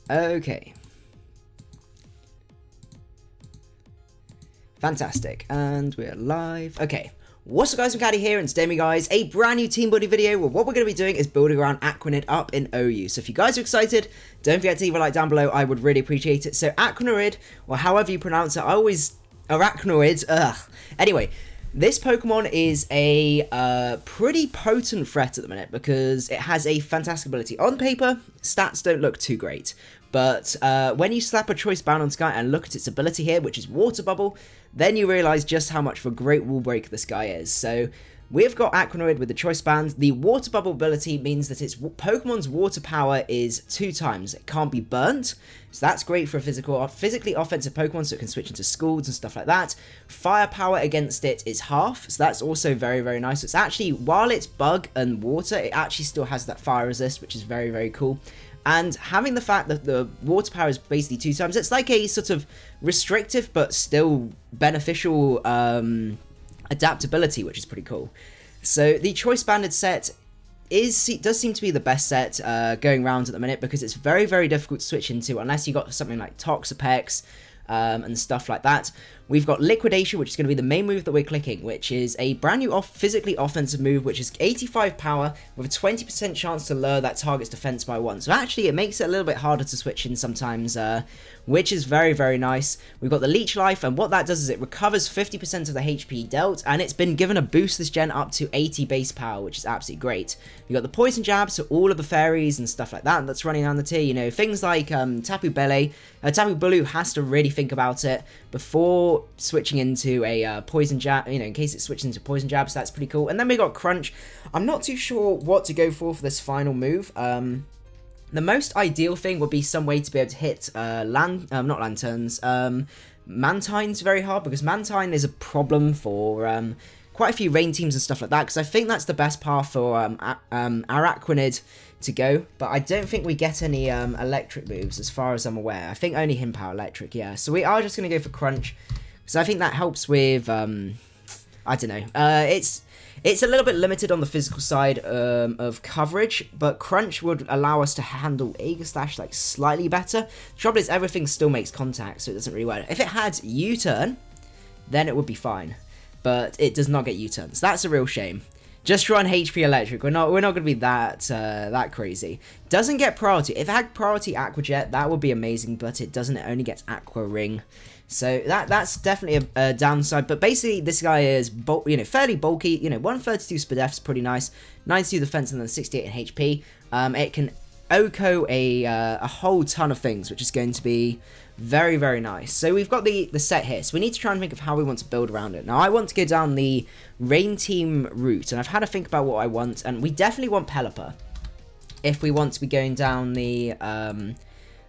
Okay. Fantastic. And we're live. Okay. What's up guys, macadii here, and today guys, a brand new team building video where what we're going to be doing is building around Araquanid up in OU. So if you guys are excited, don't forget to leave a like down below, I would really appreciate it. So Araquanid, or however you pronounce it, Araquanid, Anyway, this Pokemon is a pretty potent threat at the minute because it has a fantastic ability. On paper, stats don't look too great. But when you slap a choice band on Sky and look at its ability here, which is Water Bubble, then you realise just how much of a great wall breaker this guy is. So we've got Araquanid with the choice band. The Water Bubble ability means that its Pokemon's water power is 2 times. It can't be burnt, so that's great for a physically offensive Pokemon, so it can switch into Scalds and stuff like that. Firepower against it is half, so that's also very, very nice. It's actually, while it's bug and water, it actually still has that fire resist, which is very, very cool. And having the fact that the water power is basically 2 times, it's like a sort of restrictive but still beneficial adaptability, which is pretty cool. So the Choice Bandit set does seem to be the best set going around at the minute because it's very, very difficult to switch into unless you got something like Toxapex and stuff like that. We've got Liquidation, which is going to be the main move that we're clicking, which is a brand new physically offensive move, which is 85 power with a 20% chance to lower that target's defense by 1. So actually, it makes it a little bit harder to switch in sometimes, which is very, very nice. We've got the Leech Life, and what that does is it recovers 50% of the HP dealt, and it's been given a boost this gen up to 80 base power, which is absolutely great. We've got the Poison Jab, so all of the fairies and stuff like that that's running down the tier, you know, things like Tapu Bulu has to really think about it before switching into a Poison Jab, you know, in case it switches into Poison Jab, so that's pretty cool. And then we got Crunch. I'm not too sure what to go for this final move. The most ideal thing would be some way to be able to hit not Lanturns, Mantines very hard, because Mantine is a problem for quite a few rain teams and stuff like that, because I think that's the best path for Araquanid to go, but I don't think we get any electric moves as far as I'm aware. I think only Him Power Electric, yeah. So we are just going to go for Crunch, because I think that helps with, I don't know, it's a little bit limited on the physical side of coverage, but Crunch would allow us to handle Aegislash like slightly better. The trouble is everything still makes contact, so it doesn't really work. If it had U-turn, then it would be fine, but it does not get U-turns. That's a real shame. Just run HP Electric. We're not going to be that crazy. Doesn't get priority. If it had priority Aqua Jet, that would be amazing, but it doesn't. It only gets Aqua Ring. So that's definitely a downside. But basically, this guy is fairly bulky. You know, 132 SPDF is pretty nice. 92 defense and then 68 in HP. It can OHKO a whole ton of things, which is going to be very, very nice. So we've got the set here, so we need to try and think of how we want to build around it. Now I want to go down the rain team route, and I've had to think about what I want, and we definitely want Pelipper if we want to be going down the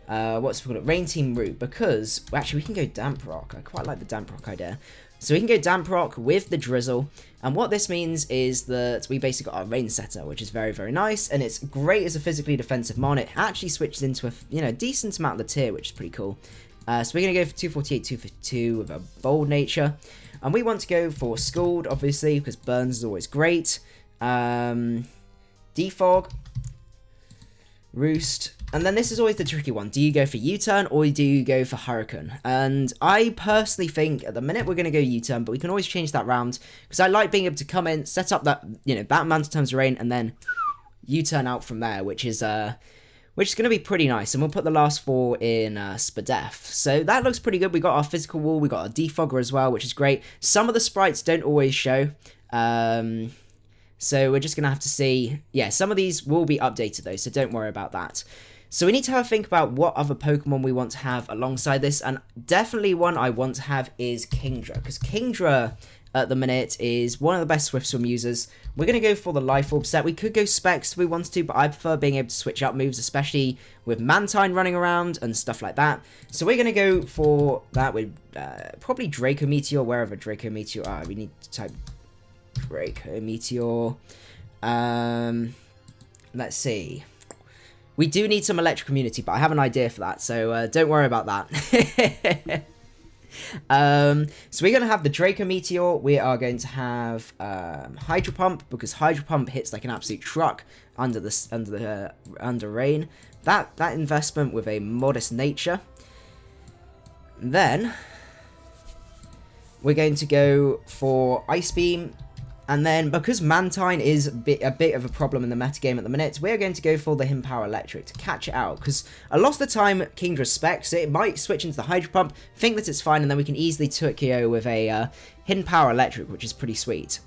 what's it called, rain team route, because actually we can go Damp Rock. I quite like the Damp Rock idea. So we can go Damp Rock with the Drizzle, and what this means is that we basically got our Rain Setter, which is very, very nice, and it's great as a physically defensive mon. It actually switches into a decent amount of the tier, which is pretty cool. So we're going to go for 248, 252 with a Bold Nature, and we want to go for Scald, obviously, because Burns is always great. Defog, Roost, and then this is always the tricky one. Do you go for U-turn or do you go for Hurricane? And I personally think at the minute we're going to go U-turn, but we can always change that round, because I like being able to come in, set up that, that amount of times of rain, and then U-turn out from there, which is going to be pretty nice. And we'll put the last 4 in SPDF. So that looks pretty good. We got our physical wall, we got our defogger as well, which is great. Some of the sprites don't always show. So we're just going to have to see. Yeah, some of these will be updated though, so don't worry about that. So we need to have a think about what other Pokemon we want to have alongside this, and definitely one I want to have is Kingdra, because Kingdra at the minute is one of the best Swift Swim users. We're going to go for the Life Orb set. We could go Specs if we wanted to, but I prefer being able to switch up moves, especially with Mantine running around and stuff like that. So we're going to go for that with probably Draco Meteor, wherever Draco Meteor we need to type Draco Meteor. Let's see. We do need some electric immunity, but I have an idea for that, so don't worry about that. So we're going to have the Draco Meteor. We are going to have Hydro Pump, because Hydro Pump hits like an absolute truck under rain. that investment with a modest nature. Then we're going to go for Ice Beam. And then, because Mantine is a bit of a problem in the metagame at the minute, we're going to go for the Hidden Power Electric to catch it out. Because a lot of the time, Kingdra specs, it might switch into the Hydro Pump, think that it's fine, and then we can easily 2-KO with a Hidden Power Electric, which is pretty sweet.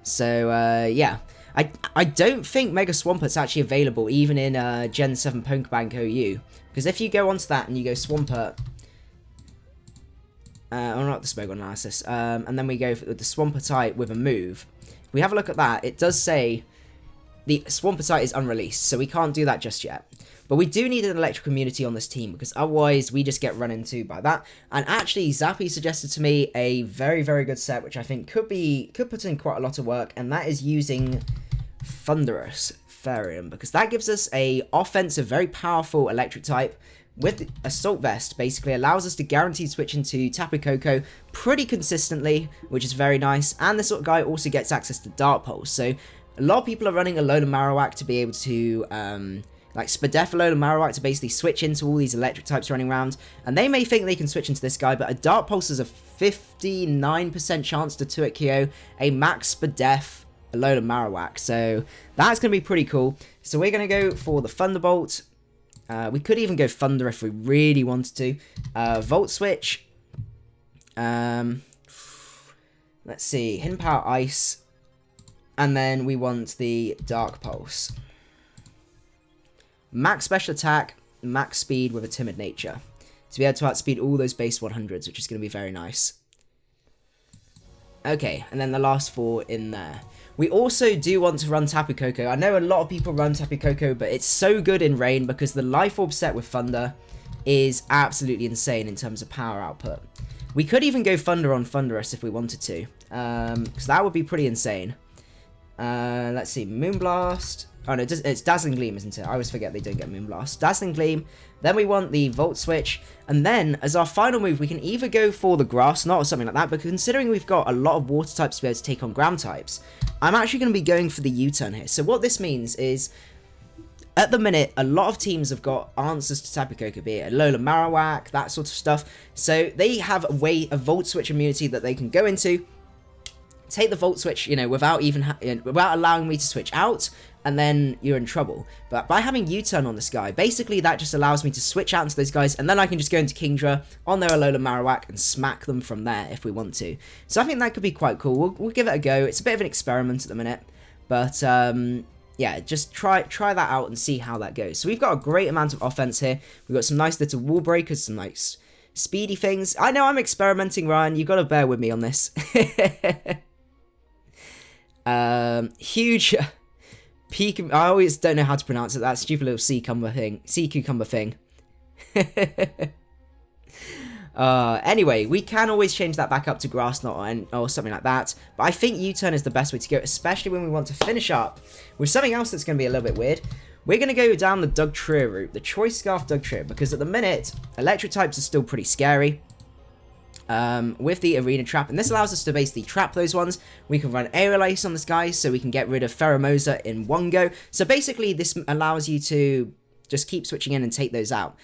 So, yeah. I don't think Mega Swampert's actually available, even in Gen 7 Pokemon OU. Because if you go onto that and you go Swampert... or not the Smogon analysis, and then we go for the Swampert with a move. If we have a look at that, it does say the Swampert is unreleased, so we can't do that just yet. But we do need an electric immunity on this team, because otherwise we just get run into by that. And actually, Zappy suggested to me a very, very good set, which I think could put in quite a lot of work, and that is using Thundurus-Therian, because that gives us a offensive, very powerful electric type, with Assault Vest, basically allows us to guaranteed switch into Taboo Cocoa pretty consistently, which is very nice. And this sort of guy also gets access to Dark Pulse. So a lot of people are running Alolan Marowak to be able to, like Spadef Alolan Marowak to basically switch into all these electric types running around. And they may think they can switch into this guy, but a Dark Pulse has a 59% chance to 2-KO a max Spadef Alolan Marowak. So that's going to be pretty cool. So we're going to go for the Thunderbolt. We could even go Thunder if we really wanted to. Volt Switch. Let's see. Hidden Power Ice. And then we want the Dark Pulse. Max Special Attack. Max Speed with a Timid Nature. To be able to outspeed all those base 100s, which is going to be very nice. Okay, and then the last 4 in there. We also do want to run Tapu Koko. I know a lot of people run Tapu Koko, but it's so good in Rain because the Life Orb set with Thunder is absolutely insane in terms of power output. We could even go Thunder on Thundurus if we wanted to, because that would be pretty insane. Let's see, Moonblast. Oh no, it's Dazzling Gleam, isn't it? I always forget they don't get Moonblast. Dazzling Gleam. Then we want the Volt Switch. And then, as our final move, we can either go for the Grass Knot or something like that. But considering we've got a lot of Water types to be able to take on Ground types, I'm actually going to be going for the U-turn here. So what this means is, at the minute, a lot of teams have got answers to Tapu Koko, be it Alolan Marowak, that sort of stuff. So they have a Volt Switch immunity that they can go into, take the Volt Switch, you know, without allowing me to switch out, and then you're in trouble. But by having U-turn on this guy, basically that just allows me to switch out into those guys, and then I can just go into Kingdra on their Alolan Marowak and smack them from there if we want to. So I think that could be quite cool. We'll give it a go. It's a bit of an experiment at the minute, but yeah, just try that out and see how that goes. So we've got a great amount of offense here. We've got some nice little wall breakers, some nice speedy things. I know I'm experimenting, Ryan. You've got to bear with me on this. Huge peak. I always don't know how to pronounce it. That stupid little sea cucumber thing. Anyway, we can always change that back up to Grass Knot or something like that. But I think U-turn is the best way to go, especially when we want to finish up with something else that's going to be a little bit weird. We're going to go down the Dugtrio route, the Choice Scarf Dugtrio, because at the minute, electric types are still pretty scary. With the Arena Trap, and this allows us to basically trap those ones. We can run Aerial Ace on this guy, so we can get rid of Pheromosa in one go. So basically, this allows you to just keep switching in and take those out.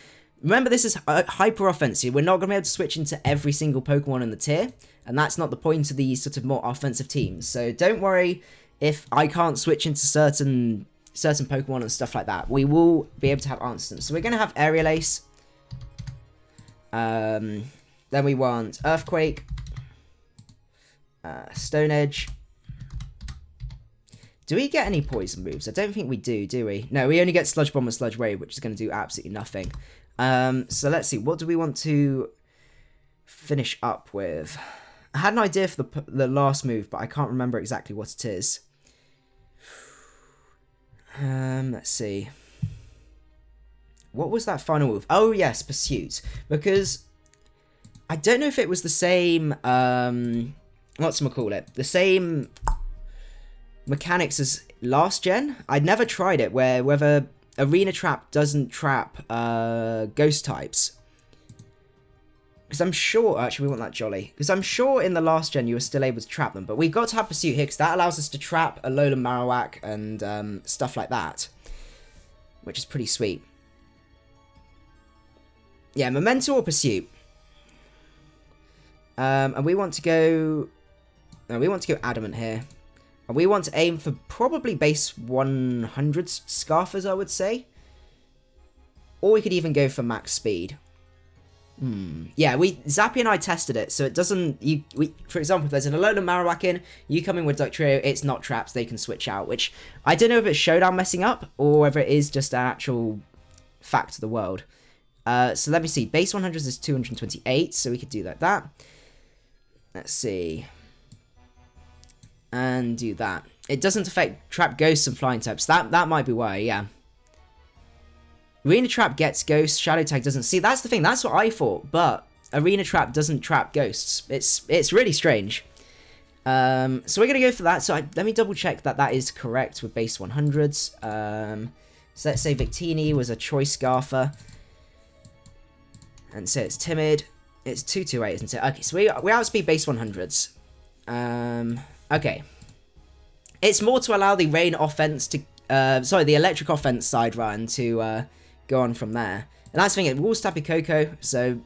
Remember, this is hyper offensive. We're not going to be able to switch into every single Pokemon in the tier, and that's not the point of these sort of more offensive teams. So don't worry if I can't switch into certain Pokemon and stuff like that. We will be able to have answers. So we're going to have Aerial Ace. Then we want Earthquake, Stone Edge. Do we get any poison moves? I don't think we do we? No, we only get Sludge Bomb and Sludge Wave, which is going to do absolutely nothing. So let's see, what do we want to finish up with? I had an idea for the last move, but I can't remember exactly what it is. Let's see. What was that final move? Oh yes, Pursuit. Because I don't know if it was the same, the same mechanics as last gen. I'd never tried it, whether Arena Trap doesn't trap ghost types. Because I'm sure, actually we want that Jolly, because I'm sure in the last gen you were still able to trap them, but we've got to have Pursuit here, because that allows us to trap Alolan Marowak and stuff like that. which is pretty sweet. Yeah, Memento or Pursuit. And we want to go... No, we want to go Adamant here. And we want to aim for probably base 100 Scarfers, I would say. Or we could even go for max speed. Yeah, Zappy and I tested it, so it doesn't... For example, if there's an Alolan Marowak in, you come in with Dugtrio, it's not traps, they can switch out, which I don't know if it's Showdown messing up, or whether it is just an actual fact of the world. So let me see, base 100 is 228, so we could do like that. Let's see. And do that. It doesn't affect Trap Ghosts and Flying types, that might be why, yeah. Arena Trap gets Ghosts, Shadow Tag doesn't. See, that's the thing, that's what I thought, but Arena Trap doesn't trap Ghosts. It's really strange. So we're going to go for that, so let me double check that that is correct with base 100s. So let's say Victini was a Choice Scarfer. And so it's Timid. It's 228, isn't it? Okay, so we outspeed base 100s. Okay. It's more to allow the Rain offense to... the Electric offense side run to go on from there. And that's the thing, it walls Tapu Cocoa, so,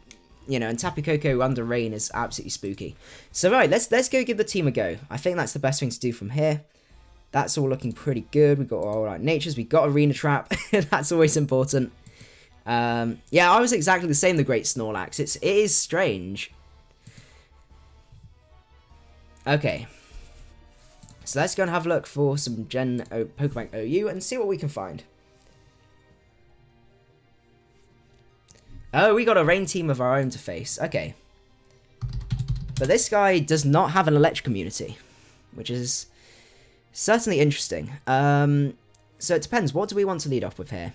you know, and Tapu Cocoa under Rain is absolutely spooky. So, right, let's go give the team a go. I think that's the best thing to do from here. That's all looking pretty good. We've got all right natures, we've got Arena Trap. That's always important. Yeah, I was exactly the same, the Great Snorlax. It is strange. Okay. So let's go and have a look for some Pokemon OU and see what we can find. Oh, we got a Rain team of our own to face. Okay. But this guy does not have an electric immunity, which is certainly interesting. So it depends. What do we want to lead off with here?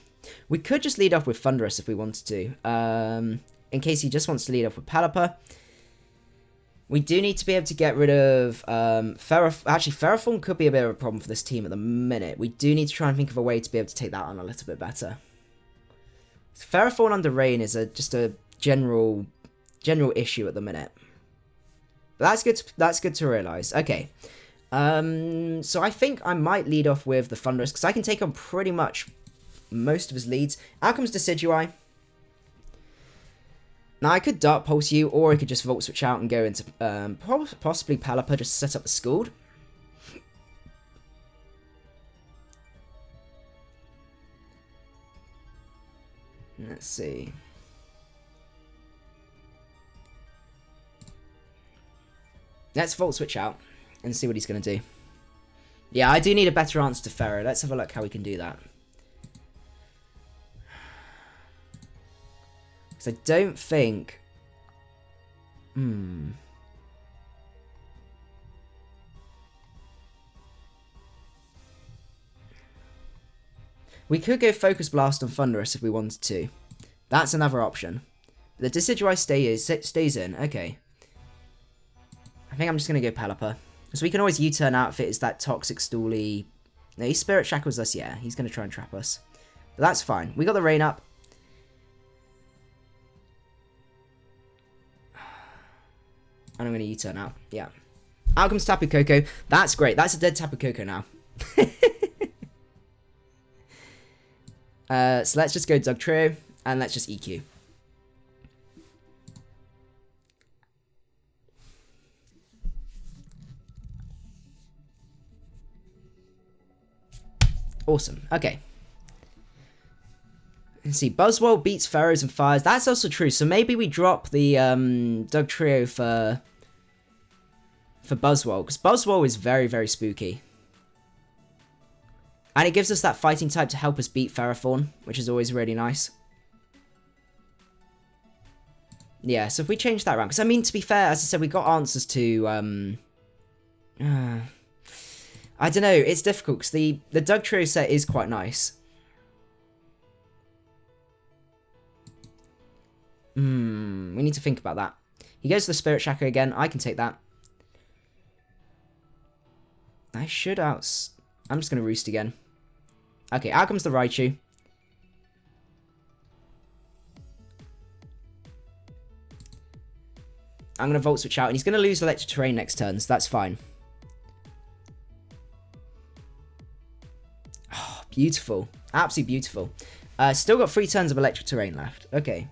We could just lead off with Thundurus if we wanted to. In case he just wants to lead off with Pelipper. We do need to be able to get rid of Actually, Ferrothorn could be a bit of a problem for this team at the minute. We do need to try and think of a way to be able to take that on a little bit better. Ferrothorn under Rain is just a general issue at the minute. But that's good to realise. Okay. So I think I might lead off with the Thundurus, because I can take on pretty much most of his leads. Out comes Decidueye. Now, I could Dark Pulse you, or I could just Volt Switch out and go into possibly Pelipper just to set up the Scald. Let's see. Let's Volt Switch out and see what he's going to do. Yeah, I do need a better answer to Ferro. Let's have a look how we can do that. Because I don't think... We could go Focus Blast on Thundurus if we wanted to. That's another option. The Decidueye stays in. Okay. I think I'm just going to go Pelipper. Because we can always U-turn out if it is that Toxic Stoolie. No, he Spirit Shackles us, yeah. He's going to try and trap us. But that's fine. We got the Rain up. And I'm going to U-turn out. Yeah. Out comes Tapu Cocoa. That's great. That's a dead Tapu Cocoa now. So let's just go Dugtrio. And let's just EQ. Awesome. Okay. Let's see. Buzzwole beats Pharaohs and Fires. That's also true. So maybe we drop the Dugtrio for Buzzwole. Because Buzzwole is very, very spooky. And it gives us that fighting type to help us beat Ferrothorn, which is always really nice. Yeah, so if we change that around... Because, I mean, to be fair, as I said, we got answers to... I don't know, it's difficult, because the Dugtrio set is quite nice. We need to think about that. He goes to the Spirit Shacker again. I can take that. I should I'm just going to Roost again. Okay, out comes the Raichu. I'm going to Volt Switch out, and he's going to lose Electric Terrain next turn, so that's fine. Oh, beautiful. Absolutely beautiful. Still got 3 turns of electric terrain left. Okay.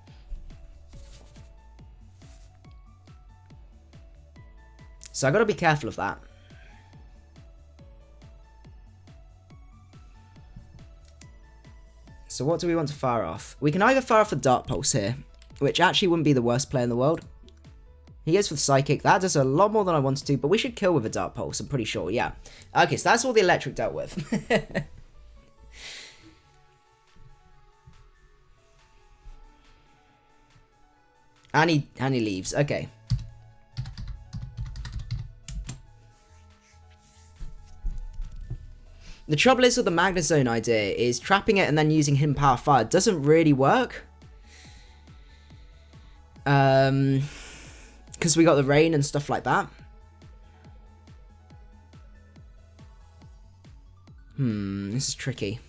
So I got to be careful of that. So what do we want to fire off? We can either fire off a Dark Pulse here, which actually wouldn't be the worst play in the world. He goes for the Psychic. That does a lot more than I wanted to, but we should kill with a Dark Pulse, I'm pretty sure, yeah. Okay, so that's all the electric dealt with. and he leaves, okay. The trouble is with the Magnet Zone idea is trapping it and then using hidden power fire doesn't really work. Because we got the rain and stuff like that. This is tricky.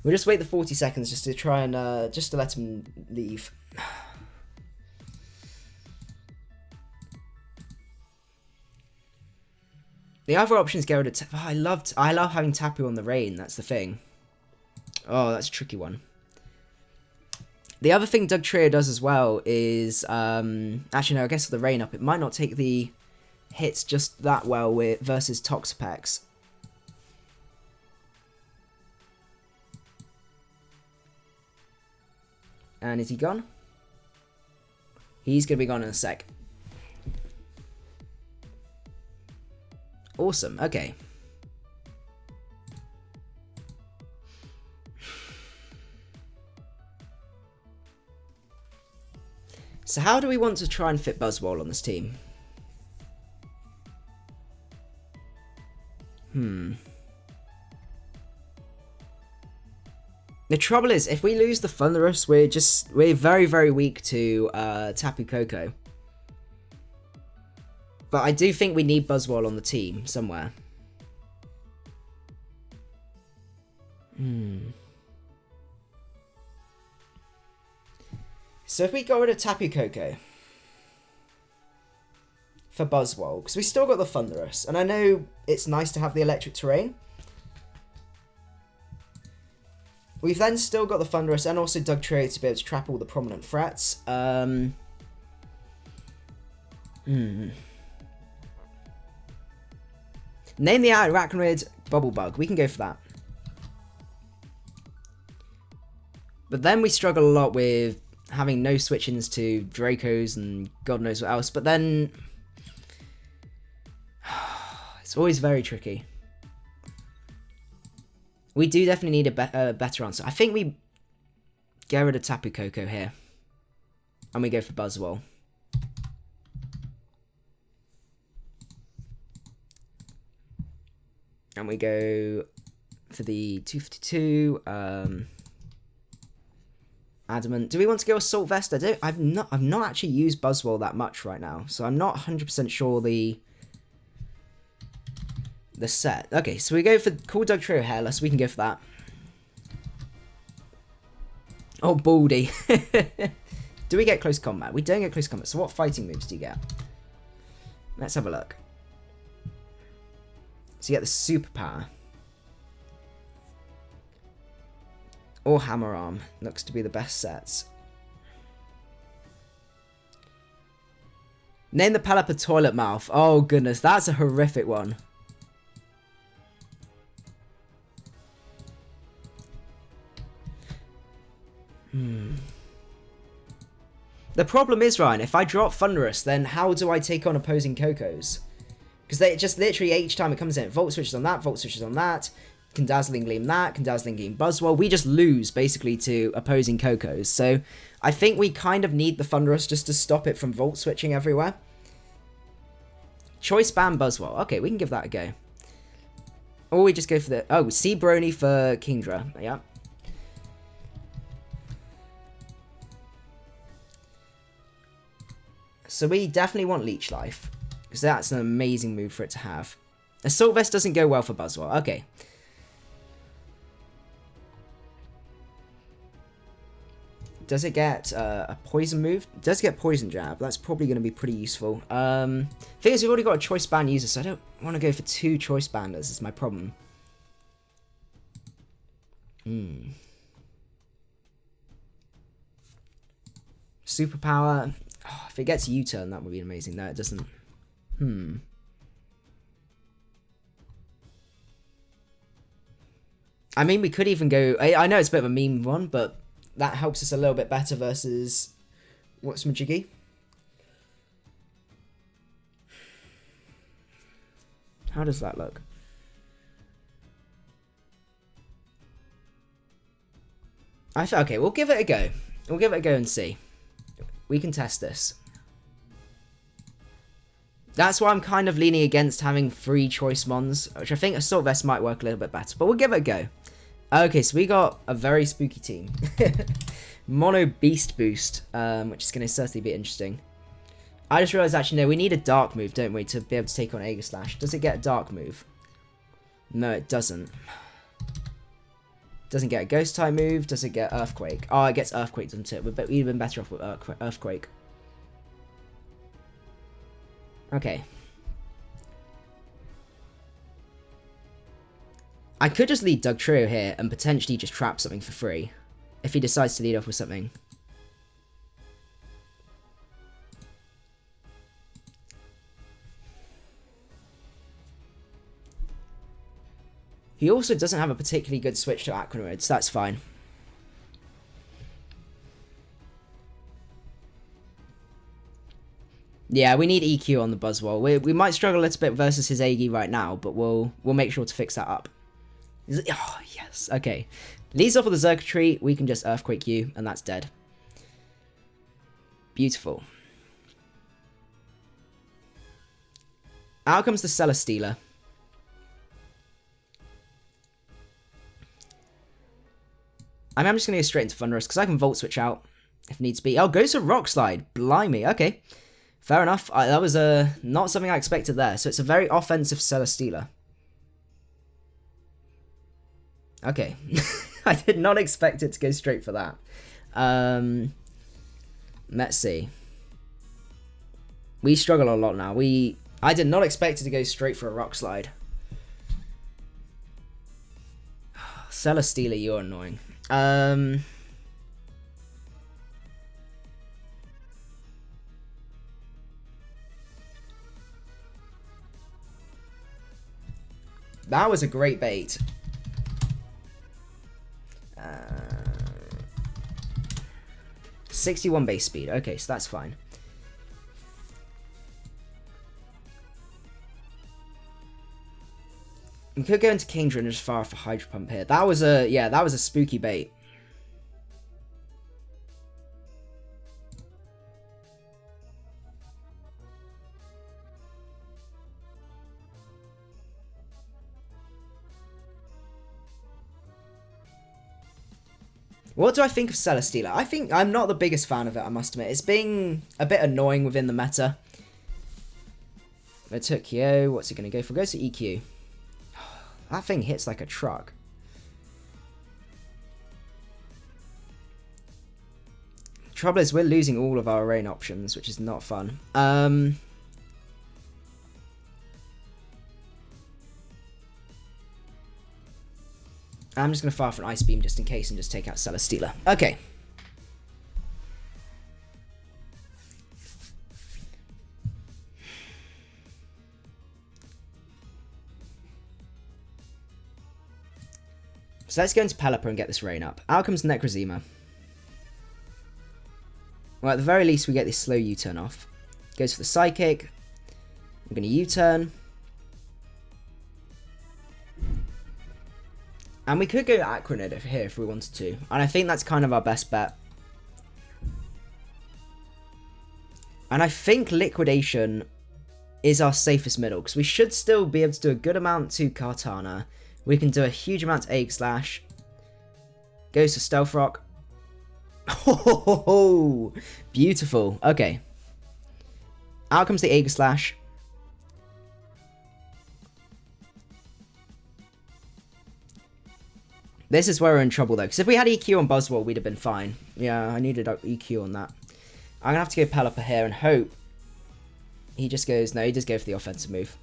We'll just wait the 40 seconds just to try and, just to let him leave. The other option is get rid of Tapu. Oh, I love having Tapu on the rain, that's the thing. Oh, that's a tricky one. The other thing Dugtrio does as well is, actually no, I guess with the rain up, it might not take the hits just that well with versus Toxapex. And is he gone? He's going to be gone in a sec. Awesome, okay. So how do we want to try and fit Buzzwole on this team? The trouble is, if we lose the Thundurus, we're very, very weak to Tapu Cocoa. But I do think we need Buzzwole on the team somewhere. So if we got rid of Tapu Cocoa for Buzzwole, because we still got the Thundurus, and I know it's nice to have the electric terrain. We've then still got the Thundurus and also Dugtrio to be able to trap all the prominent threats. Name the Araquanid BubbleBug. We can go for that. But then we struggle a lot with having no switch-ins to Dracos and God knows what else. But then it's always very tricky. We do definitely need a better answer. I think we get rid of Tapu Cocoa here. And we go for Buzzwole. And we go for the 252. Adamant. Do we want to go Assault Vest? I've not actually used Buzzwole that much right now, so I'm not 100% sure the set. Okay, so we go for Cool Dugtrio Hairless. We can go for that. Oh, Baldy. Do we get close combat? We don't get close combat. So what fighting moves do you get? Let's have a look. So you get the Superpower. Or Hammer Arm. Looks to be the best sets. Name the Pelipper Toilet Mouth. Oh goodness, that's a horrific one. The problem is, Ryan, if I drop Thundurus, then how do I take on opposing Cocos? Because they just literally each time it comes in, Volt Switches on that, Volt Switches on that, can Dazzling Gleam that, can Dazzling Gleam Buzzwole. We just lose, basically, to opposing Cocos. So, I think we kind of need the Thundurus just to stop it from Volt Switching everywhere. Choice Band Buzzwole. Okay, we can give that a go. Or we just go for the... Oh, see Brony for Kingdra. Yeah. So we definitely want Leech Life. Because that's an amazing move for it to have. Assault Vest doesn't go well for Buzzwole. Okay. Does it get a poison move? It does get Poison Jab. That's probably going to be pretty useful. Thing is, we've already got a Choice Band user, so I don't want to go for 2 Choice Banders. Is my problem. Superpower. Oh, if it gets U-turn, that would be amazing. No, it doesn't. I mean, we could even go... I know it's a bit of a meme one, but that helps us a little bit better versus... What's Majiggy? How does that look? Okay, we'll give it a go. We'll give it a go and see. We can test this. That's why I'm kind of leaning against having 3 choice mons, which I think Assault Vest might work a little bit better, but we'll give it a go. Okay, so we got a very spooky team. Mono Beast Boost, which is going to certainly be interesting. I just realised, actually, no, we need a Dark move, don't we, to be able to take on Aegislash. Does it get a Dark move? No, it doesn't. Doesn't get a Ghost type move. Does it get Earthquake? Oh, it gets Earthquake, doesn't it? We'd have been better off with Earthquake. Okay. I could just lead Dugtrio here and potentially just trap something for free. If he decides to lead off with something. He also doesn't have a particularly good switch to Araquanid, so that's fine. Yeah, we need EQ on the Buzzwole. We might struggle a little bit versus his Aegis right now, but we'll make sure to fix that up. Oh, yes. Okay. Leads off with the Xurkitree. We can just Earthquake you, and that's dead. Beautiful. Out comes the Celesteela. I'm just going to go straight into Thundurus, because I can Volt Switch out if needs be. Oh, goes to Rock Slide. Blimey. Okay. Fair enough. That was not something I expected there. So it's a very offensive Celesteela. Okay. I did not expect it to go straight for that. Let's see. We struggle a lot now. I did not expect it to go straight for a Rock Slide. Celesteela, you're annoying. That was a great bait. 61 base speed. Okay, so that's fine. We could go into Kingdra and just fire off a Hydro Pump here. That was a spooky bait. What do I think of Celesteela? I think I'm not the biggest fan of it, I must admit. It's being a bit annoying within the meta. It took Yo. What's it going to go for? Goes to EQ. That thing hits like a truck. Trouble is, we're losing all of our rain options, which is not fun. I'm just going to fire for an Ice Beam just in case and just take out Celesteela. Okay. So let's go into Pelipper and get this rain up. Out comes Necrozema. Well, at the very least, we get this slow U-turn off. Goes for the Psychic. I'm going to U-turn. And we could go Araquanid here if we wanted to. And I think that's kind of our best bet. And I think Liquidation is our safest middle, because we should still be able to do a good amount to Kartana. We can do a huge amount to Aegislash. Goes to Stealth Rock. Oh, beautiful. Okay. Out comes the Aegislash. This is where we're in trouble, though, because if we had EQ on Buzzwole, we'd have been fine. Yeah, I needed EQ on that. I'm going to have to go Pelipper here and hope he just goes... No, he does go for the offensive move.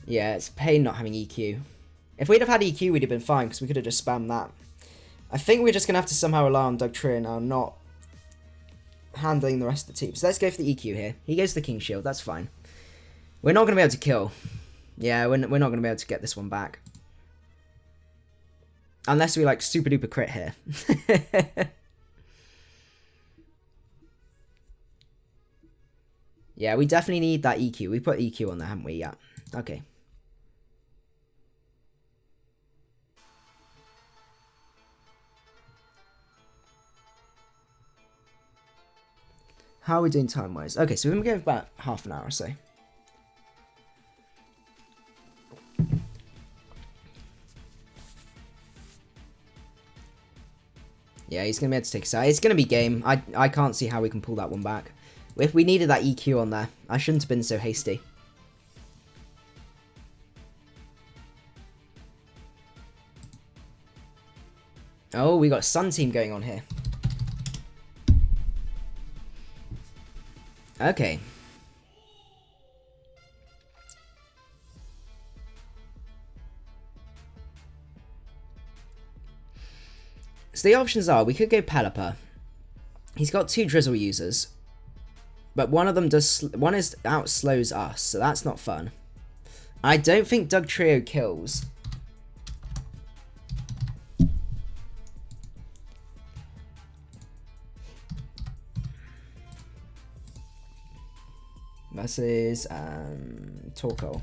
Yeah, it's a pain not having EQ. If we'd have had EQ, we'd have been fine, because we could have just spammed that. I think we're just going to have to somehow rely on Dugtrio now, not handling the rest of the team. So let's go for the EQ here. He goes to the King Shield, that's fine. We're not going to be able to kill. Yeah, we're not going to be able to get this one back. Unless we, like, super duper crit here. Yeah, we definitely need that EQ. We put EQ on there, haven't we? Yeah. Okay. How are we doing time-wise? Okay, so we're going to go about half an hour or so. Yeah, he's going to be able to take a side. It's going to be game. I can't see how we can pull that one back. If we needed that EQ on there, I shouldn't have been so hasty. Oh, we got Sun Team going on here. Okay. So the options are, we could go Pelipper. He's got 2 Drizzle users. But one of them out slows us, so that's not fun. I don't think Dugtrio kills. Versus Torkoal.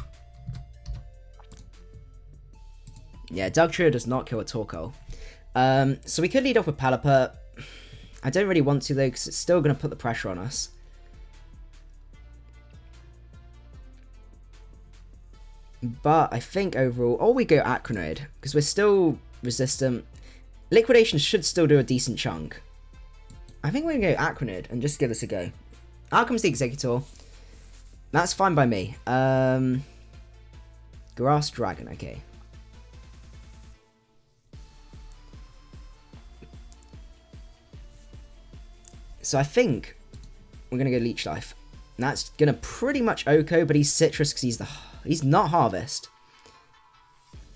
Yeah, Dugtrio does not kill a Torkoal. So we could lead off with Pelipper. I don't really want to though, because it's still going to put the pressure on us. But I think overall... Oh, we go Araquanid, because we're still resistant. Liquidation should still do a decent chunk. I think we're going to go Araquanid and just give this a go. Out comes the Executor. That's fine by me. Grass Dragon, okay. So I think we're going to go Leech Life. And that's going to pretty much OHKO, but he's Citrus because he's not Harvest.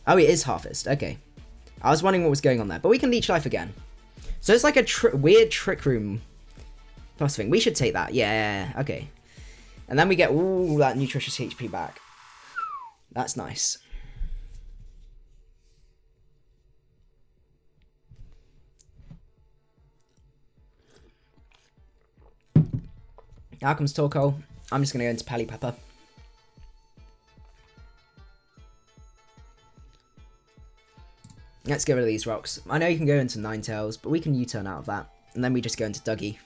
Oh, he is Harvest. Okay. I was wondering what was going on there. But we can Leech Life again. So it's like a weird Trick Room plus thing. We should take that. Yeah, okay. And then we get all that nutritious HP back. That's nice. Out comes Torkoal. I'm just going to go into Pelipper. Let's get rid of these rocks. I know you can go into Ninetales, but we can U-turn out of that. And then we just go into Dougie.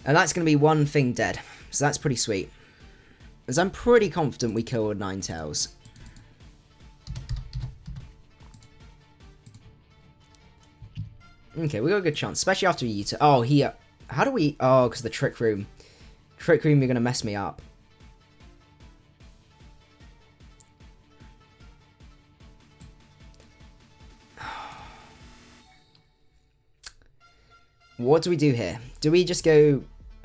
And that's going to be one thing dead. So that's pretty sweet. As I'm pretty confident we killed Ninetales. Okay, we got a good chance. Especially after a U-turn. Oh, here. How do we... Oh, because the Trick Room. Trick Room, you're going to mess me up. What do we do here? Do we just go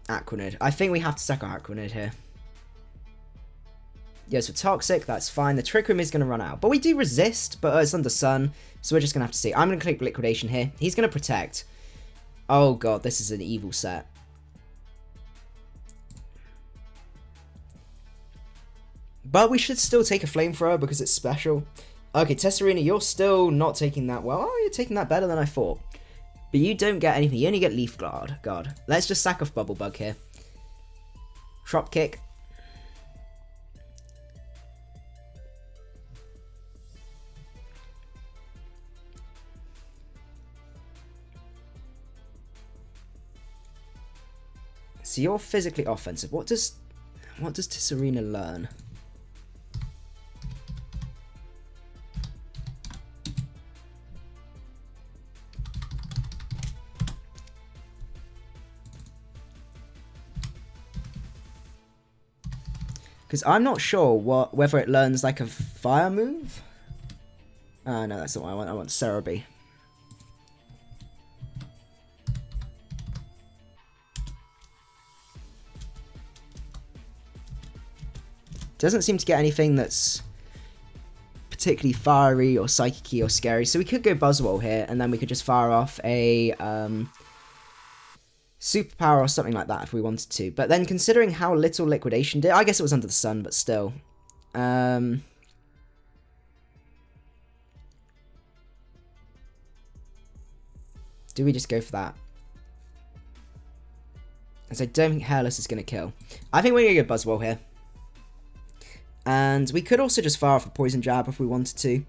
Araquanid? I think we have to sack our Araquanid here. Yes, for Toxic, that's fine. The Trick Room is going to run out. But we do resist, but it's under Sun, so we're just going to have to see. I'm going to click Liquidation here. He's going to Protect. Oh god, this is an evil set. But we should still take a Flamethrower because it's special. Okay, Tessarina, you're still not taking that well. Oh, you're taking that better than I thought. But you don't get anything. You only get Leaf Guard. God. Let's just sack off BubbleBug here. Drop Kick. So you're physically offensive. What does Tessarina learn? Because I'm not sure whether it learns like a fire move. No, that's not what I want. I want Cerebi. Doesn't seem to get anything that's particularly fiery or psychic-y or scary. So we could go Buzzwole here, and then we could just fire off a superpower or something like that if we wanted to. But then considering how little Liquidation did, I guess it was under the sun, but still. Do we just go for that? As I don't think Hairless is going to kill. I think we're going to go Buzzwole here. And we could also just fire off a Poison Jab if we wanted to.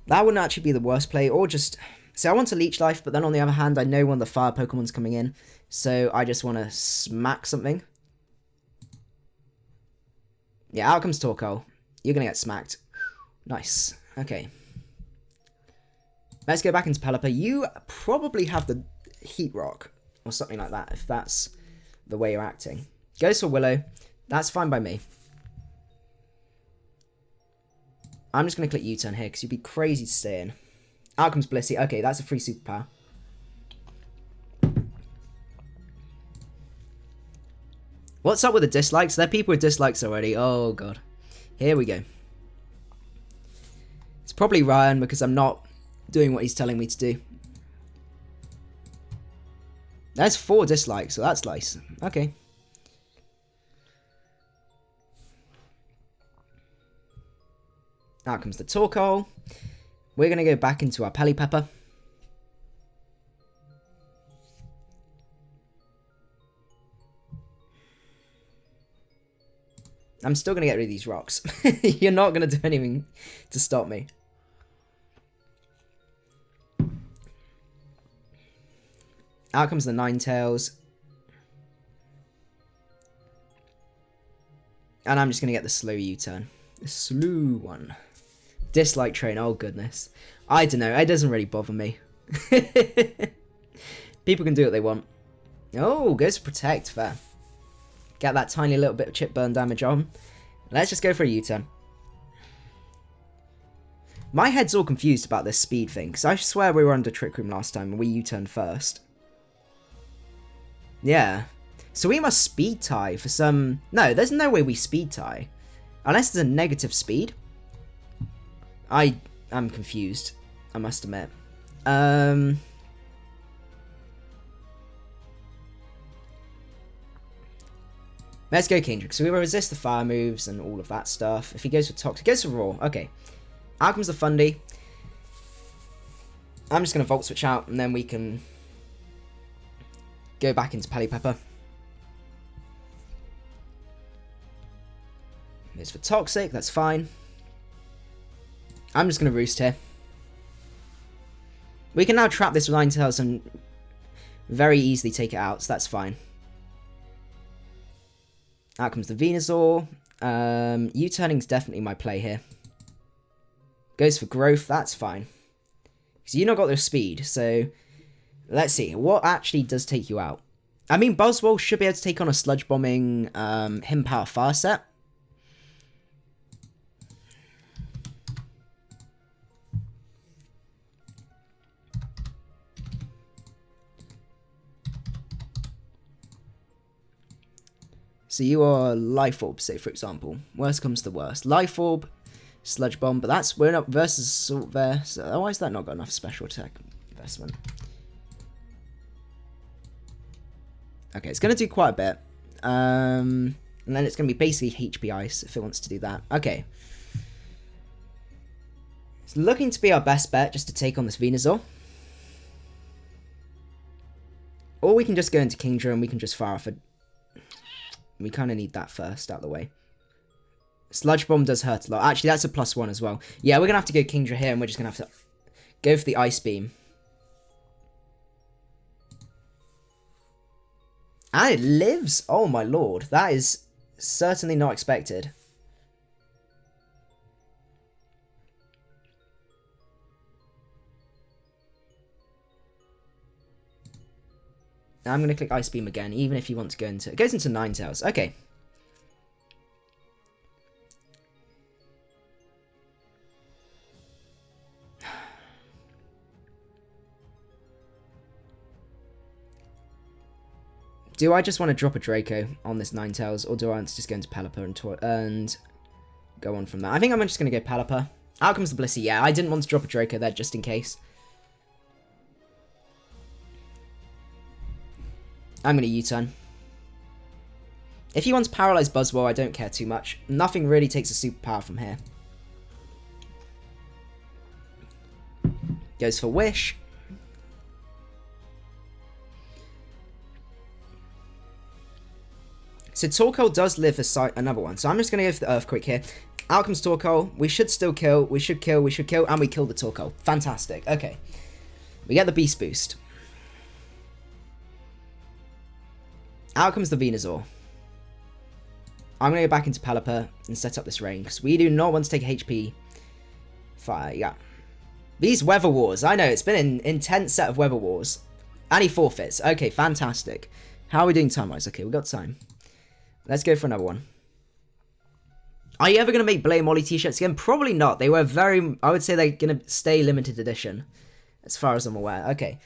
That wouldn't actually be the worst play, or just... So I want to Leech Life, but then on the other hand, I know one of the fire Pokemon's coming in, so I just want to smack something. Yeah, out comes Torkoal. You're going to get smacked. Nice. Okay. Let's go back into Pelipper. You probably have the Heat Rock, or something like that, if that's the way you're acting. Goes for Willow. That's fine by me. I'm just going to click U-turn here, because you'd be crazy to stay in. Out comes Blissey. Okay, that's a free superpower. What's up with the dislikes? There are people with dislikes already. Oh, God. Here we go. It's probably Ryan, because I'm not doing what he's telling me to do. There's 4 dislikes, so that's nice. Okay. Out comes the Torkoal. We're going to go back into our Pelipper. I'm still going to get rid of these rocks. You're not going to do anything to stop me. Out comes the Ninetales. And I'm just going to get the slow U-turn. The slow one. Dislike train, oh goodness. I don't know, it doesn't really bother me. People can do what they want. Oh, goes for Protect, fair. Get that tiny little bit of chip burn damage on. Let's just go for a U-turn. My head's all confused about this speed thing, because I swear we were under Trick Room last time and we U-turned first. Yeah. So we must speed tie for some... No, there's no way we speed tie. Unless there's a negative speed. I am confused, I must admit. Let's go Kingdra, so we will resist the fire moves and all of that stuff. If he goes for Toxic, goes for Raw. Okay. Out comes the Fundy. I'm just going to Volt Switch out, and then we can go back into Pelipper. Goes for Toxic, that's fine. I'm just going to Roost here. We can now trap this Ninetales and very easily take it out, so that's fine. Out comes the Venusaur. U-turning is definitely my play here. Goes for Growth, that's fine. Because you've not got the speed, so let's see. What actually does take you out? I mean, Buzzwole should be able to take on a Sludge Bombing Him Power Fire set. So you are Life Orb, say, for example. Worst comes to worst. Life Orb, Sludge Bomb, but that's... We're not versus Assault there, so why is that not got enough special attack investment? Okay, it's going to do quite a bit. And then it's going to be basically HP Ice, if it wants to do that. Okay. It's looking to be our best bet, just to take on this Venusaur. Or we can just go into Kingdra and we can just fire off a... We kind of need that first out of the way. Sludge Bomb does hurt a lot. Actually, that's a +1 as well. Yeah, we're going to have to go Kingdra here, and we're just going to have to go for the Ice Beam. And it lives! Oh my lord, that is certainly not expected. I'm going to click Ice Beam again, even if you want to go into... It goes into Ninetales. Okay. Do I just want to drop a Draco on this Ninetales, or do I want to just go into Pelipper and... go on from that. I think I'm just going to go Pelipper. Out comes the Blissey. Yeah, I didn't want to drop a Draco there just in case. I'm going to U-turn. If he wants Paralyze Buzzwole, I don't care too much. Nothing really takes a superpower from here. Goes for Wish. So Torkoal does live another one. So I'm just going to go for the Earthquake here. Out comes Torkoal. We should still kill. We should kill. We should kill. And we kill the Torkoal. Fantastic. Okay. We get the Beast Boost. Out comes the Venusaur. I'm going to go back into Pelipper and set up this rain, because we do not want to take a HP fire. Yeah. These Weather Wars. I know, it's been an intense set of Weather Wars. And he forfeits. Okay, fantastic. How are we doing time-wise? Okay, we got time. Let's go for another one. Are you ever going to make Blame Ollie t-shirts again? Probably not. They were very... I would say they're going to stay limited edition, as far as I'm aware. Okay.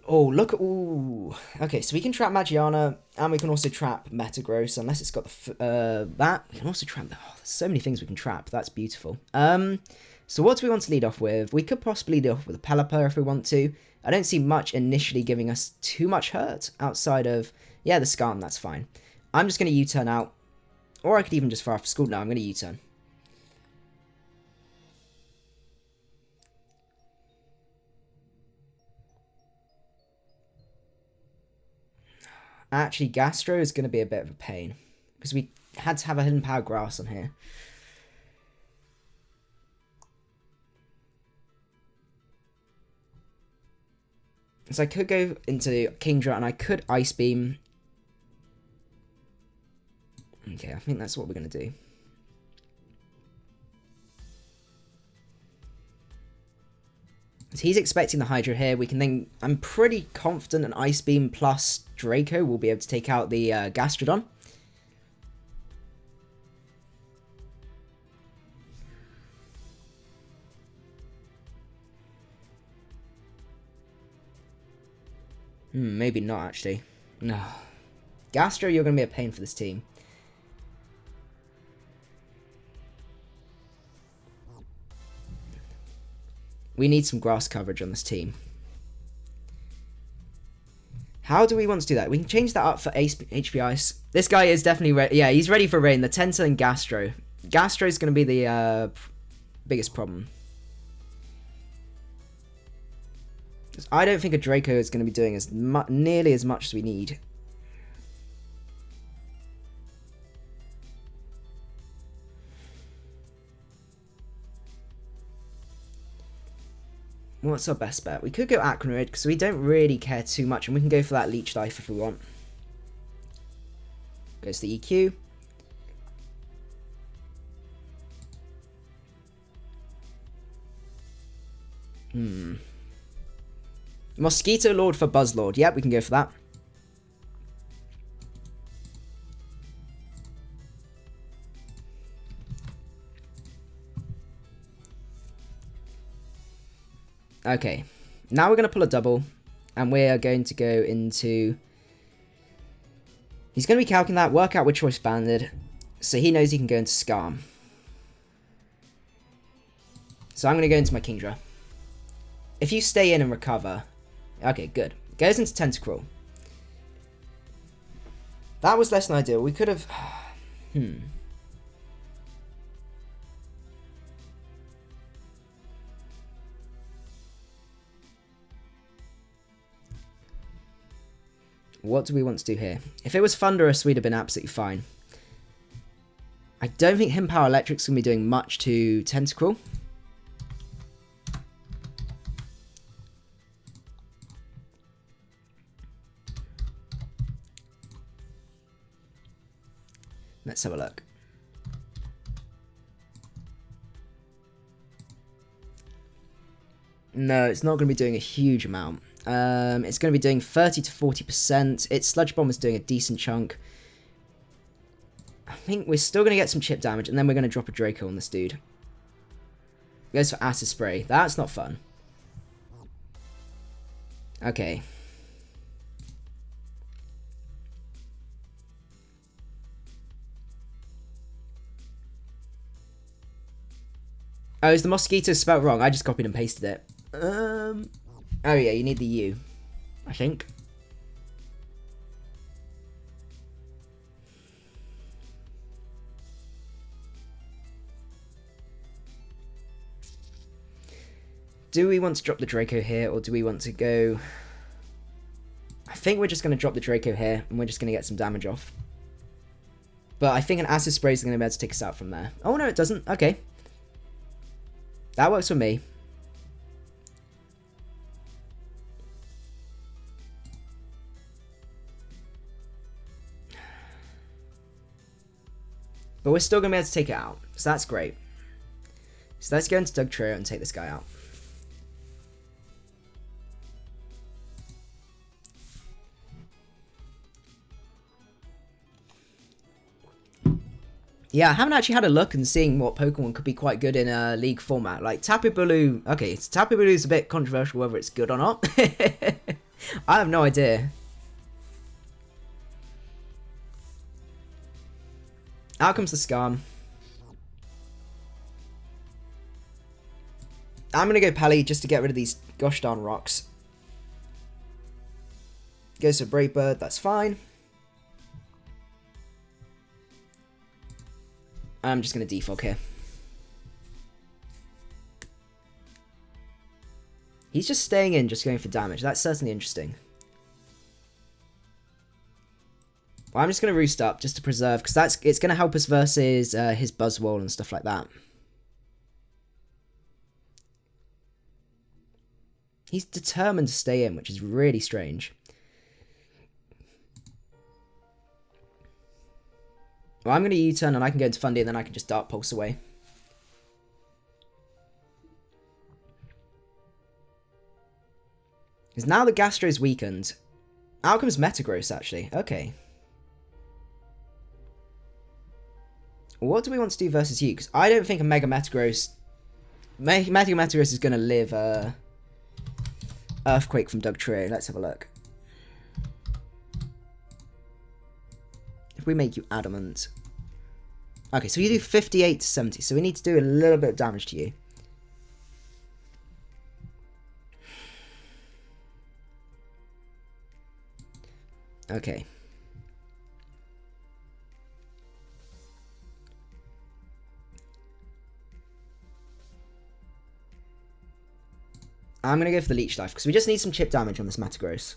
Oh, look at... Ooh. Okay, so we can trap Magiana, and we can also trap Metagross, unless it's got the... that. We can also trap... Oh, there's so many things we can trap. That's beautiful. So what do we want to lead off with? We could possibly lead off with a Pelipper if we want to. I don't see much initially giving us too much hurt outside of... Yeah, the Skarm, that's fine. I'm just going to U-turn out. Or I could even just fire off school. No, I'm going to U-turn. Actually, Gastro is going to be a bit of a pain. Because we had to have a Hidden Power Grass on here. So I could go into Kingdra and I could Ice Beam. Okay, I think that's what we're going to do. So he's expecting the Hydra here. We can then... I'm pretty confident an Ice Beam plus Draco will be able to take out the Gastrodon. Maybe not, actually. No. Gastro, you're going to be a pain for this team. We need some grass coverage on this team. How do we want to do that? We can change that up for HP Ice. This guy is definitely ready. Yeah, he's ready for rain. The Tenta and Gastro. Gastro is going to be the biggest problem. I don't think a Draco is going to be doing as nearly as much as we need. What's our best bet? We could go Araquanid because we don't really care too much, and we can go for that Leech Life if we want. Goes the EQ. Mosquito Lord for Buzzlord. Yep, we can go for that. Okay, now we're going to pull a double, and we are going to go into... He's going to be calculating that, work out which choice banded, so he knows he can go into Skarm. So I'm going to go into my Kingdra. If you stay in and recover... Okay, good. Goes into Tentacruel. That was less than ideal. We could have... What do we want to do here? If it was Thundurus, we'd have been absolutely fine. I don't think Hidden Power Electric's going to be doing much to Tentacruel. Let's have a look. No, it's not going to be doing a huge amount. It's going to be doing 30 to 40%. Its Sludge Bomb is doing a decent chunk. I think we're still going to get some chip damage, and then we're going to drop a Draco on this dude. Goes for Acid Spray. That's not fun. Okay. Oh, is the mosquito spelled wrong? I just copied and pasted it. Oh yeah, you need the U, I think. Do we want to drop the Draco here, or do we want to go... I think we're just going to drop the Draco here, and we're just going to get some damage off. But I think an Acid Spray is going to be able to take us out from there. Oh, no, it doesn't. Okay. That works for me. But we're still going to be able to take it out. So that's great. So let's go into Dugtrio and take this guy out. Yeah, I haven't actually had a look and seeing what Pokemon could be quite good in a league format. Like Tapu Bulu, okay, Tapu Bulu is a bit controversial whether it's good or not. I have no idea. Out comes the Scarm. I'm going to go Pally just to get rid of these gosh darn rocks. Goes to Brave Bird, that's fine. I'm just going to defog here. He's just staying in, just going for damage. That's certainly interesting. Well, I'm just going to Roost up just to preserve, because it's going to help us versus his Buzzwole and stuff like that. He's determined to stay in, which is really strange. Well, I'm going to U-turn and I can go into Fundy and then I can just Dark Pulse away. Because now the Gastro's weakened. Out comes Metagross, actually. Okay. What do we want to do versus you? Because I don't think a Mega Metagross... Mega Metagross is going to live Earthquake from Dugtrio. Let's have a look. If we make you Adamant... Okay, so you do 58 to 70, so we need to do a little bit of damage to you. Okay. I'm going to go for the Leech Life, because we just need some chip damage on this Metagross.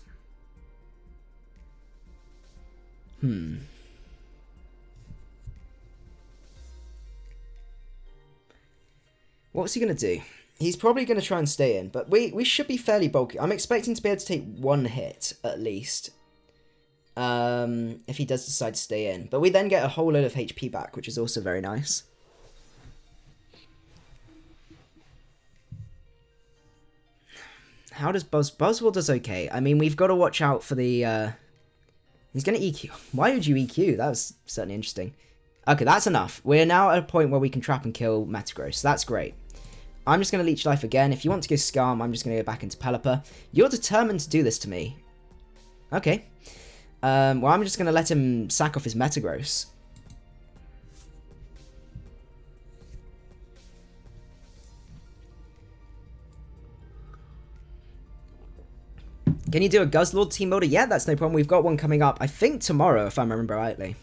What's he going to do? He's probably going to try and stay in, but we should be fairly bulky. I'm expecting to be able to take one hit, at least. If he does decide to stay in. But we then get a whole load of HP back, which is also very nice. How does Buzzwole does okay. I mean, we've got to watch out for the... He's going to EQ. Why would you EQ? That was certainly interesting. Okay, that's enough. We're now at a point where we can trap and kill Metagross. That's great. I'm just going to Leech Life again. If you want to go Scarm, I'm just going to go back into Pelipper. You're determined to do this to me. Okay. Well, I'm just going to let him sack off his Metagross. Can you do a Guzzlord team builder? Yeah, that's no problem. We've got one coming up, I think, tomorrow, if I remember rightly.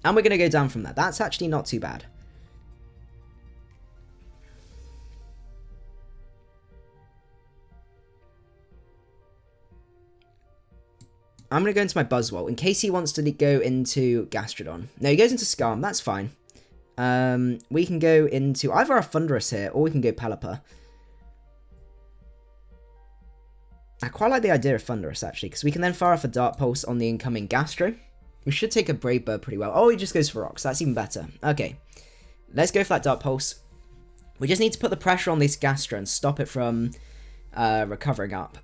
And we're going to go down from that. That's actually not too bad. I'm going to go into my Buzzwole, in case he wants to go into Gastrodon. No, he goes into Scarm, that's fine. We can go into either a Thundurus here, or we can go Pelipper. I quite like the idea of Thundurus, actually, because we can then fire off a Dark Pulse on the incoming Gastro. We should take a Brave Bird pretty well. Oh, he just goes for Rocks. That's even better. Okay. Let's go for that Dark Pulse. We just need to put the pressure on this Gastro and stop it from recovering up.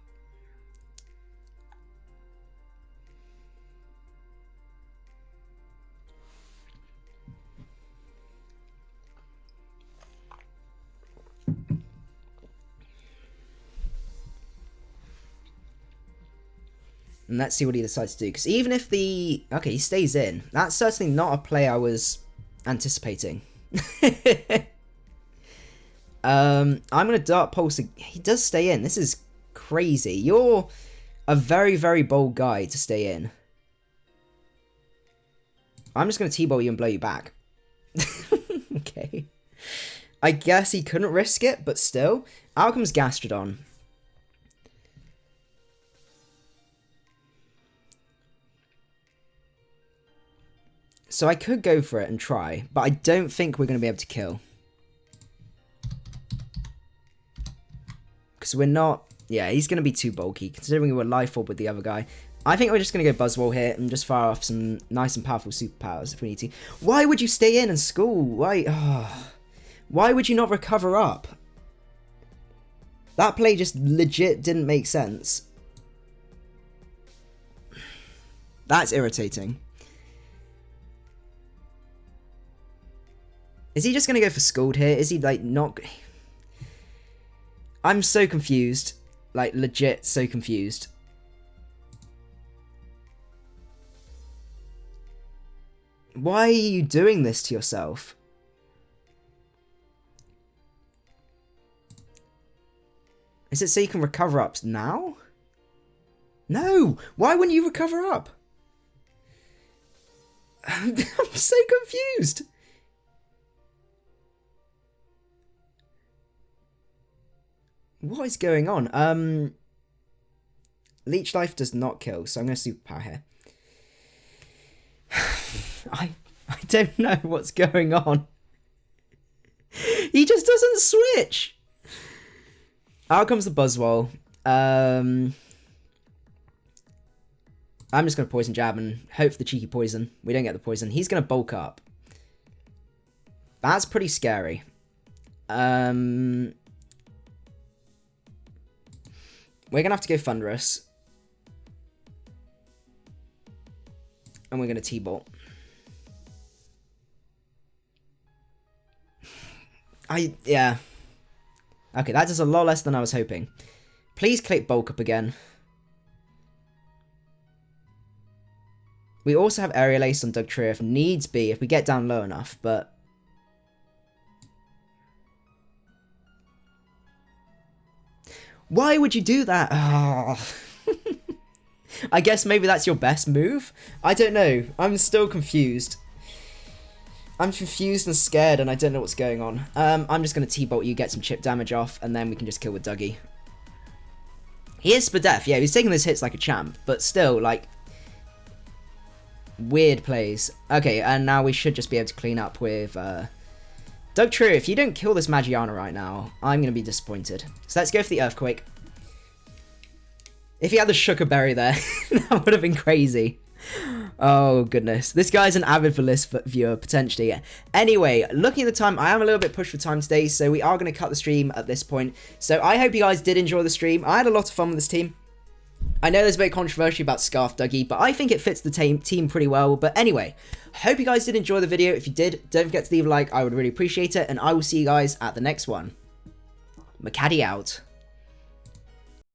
And let's see what he decides to do. Because even if the... Okay, he stays in. That's certainly not a play I was anticipating. I'm going to Dark Pulse. He does stay in. This is crazy. You're a very, very bold guy to stay in. I'm just going to T-Bolt you and blow you back. Okay. I guess he couldn't risk it, but still. Out comes Gastrodon. So I could go for it and try, but I don't think we're going to be able to kill. Because we're not... Yeah, he's going to be too bulky, considering we were Life Orb with the other guy. I think we're just going to go Buzzwole here and just fire off some nice and powerful superpowers if we need to. Why would you stay in and school? Why? Oh. Why would you not recover up? That play just legit didn't make sense. That's irritating. Is he just going to go for Scald here? Is he, like, not... I'm so confused. Like, legit so confused. Why are you doing this to yourself? Is it so you can recover up now? No! Why wouldn't you recover up? I'm so confused. What is going on? Leech Life does not kill, so I'm going to Superpower here. I don't know what's going on. He just doesn't switch. Out comes the Buzzwole. I'm just going to Poison Jab and hope for the cheeky poison. We don't get the poison. He's going to bulk up. That's pretty scary. We're going to have to go Thundurus. And we're going to T-Bolt. Yeah. Okay, that does a lot less than I was hoping. Please click Bulk Up again. We also have Aerial Ace on Dugtrio if needs be, if we get down low enough, but... Why would you do that? Oh. I guess maybe that's your best move? I don't know. I'm still confused. I'm confused and scared and I don't know what's going on. I'm just going to T-Bolt you, get some chip damage off, and then we can just kill with Dougie. He is Spadef, yeah, he's taking those hits like a champ, but still, like... Weird plays. Okay, and now we should just be able to clean up with... Dugtrio, if you don't kill this Magiana right now, I'm going to be disappointed. So let's go for the Earthquake. If he had the Sugar Berry there, that would have been crazy. Oh, goodness. This guy's an avid viewer, potentially. Anyway, looking at the time, I am a little bit pushed for time today, so we are going to cut the stream at this point. So I hope you guys did enjoy the stream. I had a lot of fun with this team. I know there's a bit of controversy about Scarf Dougie, but I think it fits the team pretty well. But anyway, hope you guys did enjoy the video. If you did, don't forget to leave a like. I would really appreciate it, and I will see you guys at the next one. Macadii out.